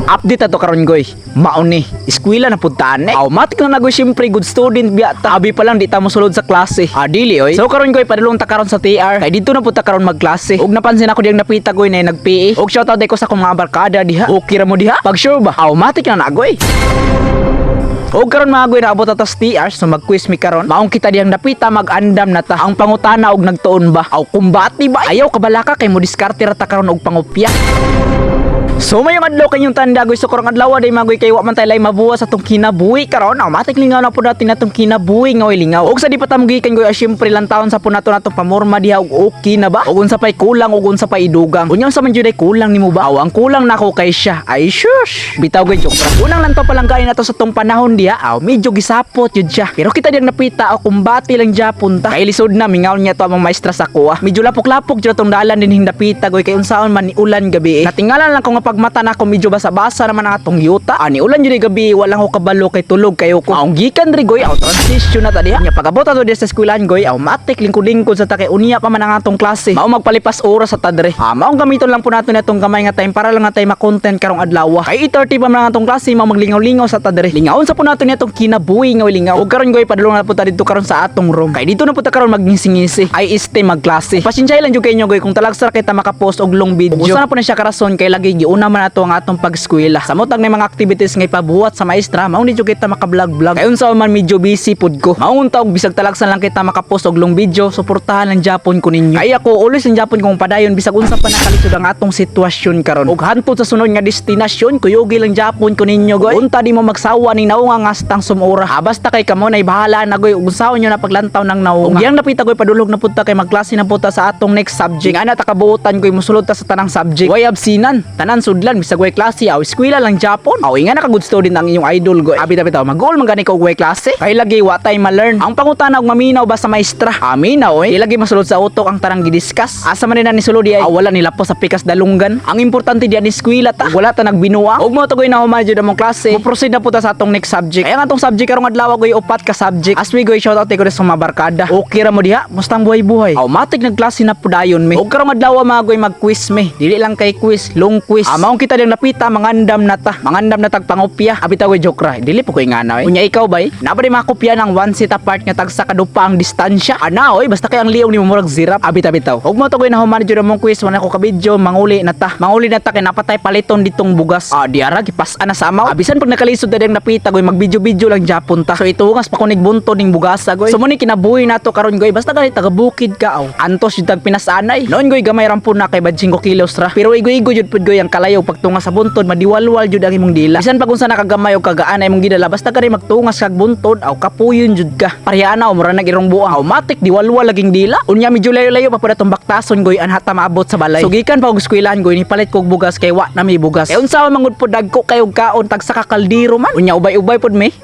Update ato karon goy. Mauni, eskwela na puntaan eh. Automatic na nagoy syempre good student biya ta. Abi pa lang di ta mosulod sa klase. Dili oy. So karon goy padulong ta karon sa TR. Kay dito na punta karon magklase. Ug napansin ako diyang napita goy na nag-PE. Ug shoutout ko sa akong mga barkada diha. Okay ra mo diha? Pag sure ba? Automatic na nagoy. O karon mga goy naabot atas TR so mag-quiz mi karon. Maong kita diyang napita mag-andam na ta. Ang pangutana og nagtuon ba? Aw kumbati ba? Ayaw kabalaka kay mo diskarte ra ta karon og pangopya. So mayong adlaw kanyong tanda goy so karong adlaw day magoy kay wa man tay lay mabuwas atong kinabuhi karon. Automatic lingaw na pud natin atong kinabuhi nga way lingaw. Og sa di pa ta mogikan goy syempre lang taon sa pud nato natong pamorma diha og okay na ba? Og unsa pay kulang og unsa pay idugang. Unya sa man jud ay kulang nimo ba? Aw ang kulang nako kay siya. Ay shush. Bitaw goy joke. Unang lang to palang kain nato sa tong panahon diha. Aw medyo gisapot jud siya. Pero kita diyang napita o kumbati lang Japon ta. Kay lisod na mingaw niya to ang maestra sa kuha. Medyo lapok-lapok jud tong dalan din hindapita goy kay unsaon man ni ulan gabi. Natingalan lang ko nga pagmata na ko medyo basa-basa naman ang atong yuta. Ani ulan jud gabi walang ko kabalo kay tulog kayo ko. Ang gikan diri goy aw transition na ta diha. Nya pagabot ato diha sa eskwelahan goy aw matik lingkod-lingkod sa ta kay unya pa man ang atong klase. Mao magpalipas oras sa ta diri. Maong gamiton lang po nato natong gamay nga time para lang nga tay ma-content karong adlaw. Kay 8:30 pa man ang atong klase mao maglingaw-lingaw sa ta diri. Lingawon sa po nato natong kinabuhi nga lingaw. Og karon goy padulong na po ta dito karon sa atong room. Kay dito na po ta karon magngisi-ngisi. Ay este magklase. Pasensyay lang jud kay nyo goy kung talagsar kay ta maka-post og long video. Usa na po na siya karason kay lagi giuna man ato ang atong pag-eskwela. Samot ang mga activities nga ipabuhat sa maestra, mao ni jud kita maka-vlog-vlog. Kay unsa man medyo busy pud ko. Maunta og bisag talagsan lang kita maka-post og long video, suportahan ang Japon ko ninyo. Kay ako always ang Japon kong padayon bisag unsa pa nakalisod ang atong sitwasyon karon. Ug hantod sa sunod nga destinasyon, kuyogi lang Japon ko ninyo goy. Unta di mo magsawa ning naunga ngastang sumura. Basta kay kamo nay bahala na goy ug unsaon nyo na paglantaw ng naunga. Ug yang napita goy padulog na punta kay magklase na punta sa atong next subject. Ana ta kabuotan goy mosulod ta sa tanang subject. Way absinan, tanan sudlan bisag way klase aw eskwela lang Japon. Aw inga naka good student ang inyong idol goy. Abi bitaw mag-goal man gani ko way klase. Kay lagi wa tay ma-learn. Ang pangutana og maminaw ba sa maestra? Aminaw oy. Ilagi masulod sa utok ang tarang gidiscuss. Asa man ni sulod di ay wala nila po sa pikas dalunggan. Ang importante diyan eskwela ta. Wala ta nagbinuwa. Ug mo to goy na human jud among klase. Mo proceed na puta sa atong next subject. Ay ang atong subject karong adlaw goy upat ka subject. As we goy shout out ko sa mga barkada. Okay ra mo diha? Musta ang buhay-buhay? Automatic nagklase na pudayon me. Ug karong adlaw mga goy mag-quiz me. Dili lang kay quiz, long quiz. Maong kita ding napita mangandam na ta. Mangandam na tag pangopya. Abi ta goy joke ra. Dili po koy ngana oy. Unya ikaw bay? Napa di makopya ng 1 seat apart nga tag sa kadupa ang distansya. Ana oy basta kay ang liog ni mo murag zirap. Abi ta bitaw. Ug mo to goy na human jud among quiz wala ko ka video manguli na ta. Manguli na ta kay napatay paliton ditong bugas. Diara gipas-an na sa amaw. Abisan pag nakalisod ta ding napita goy mag-video lang Japon ta. So itugas pa kunig bunto ning bugasa goy. So mo ni kinabuhi nato karon goy basta ganit taga bukid ka aw. Antos jud tag pinasanay. Noon goy gamay rampon na kay bad 5 kilos ra. Pero igo-igo jud pud goy ang kalayo pagtunga sa buntod madiwalwal jud ang imong dila. Bisan pag unsa nakagamay og kagaan ay imong gidala basta kani magtungas kag buntod aw kapuyon jud ka. Parehana o mura nagirong buang automatic diwalwal laging dila. Unya medyo layo-layo pa pud atong baktason goy anhata maabot sa balay. So gikan pa og eskwelahan goy ni palit kog bugas kay wa na may bugas. Kay unsa man mangud pud dagko kay og kaon tag sa kakaldiro man. Unya ubay-ubay pud me.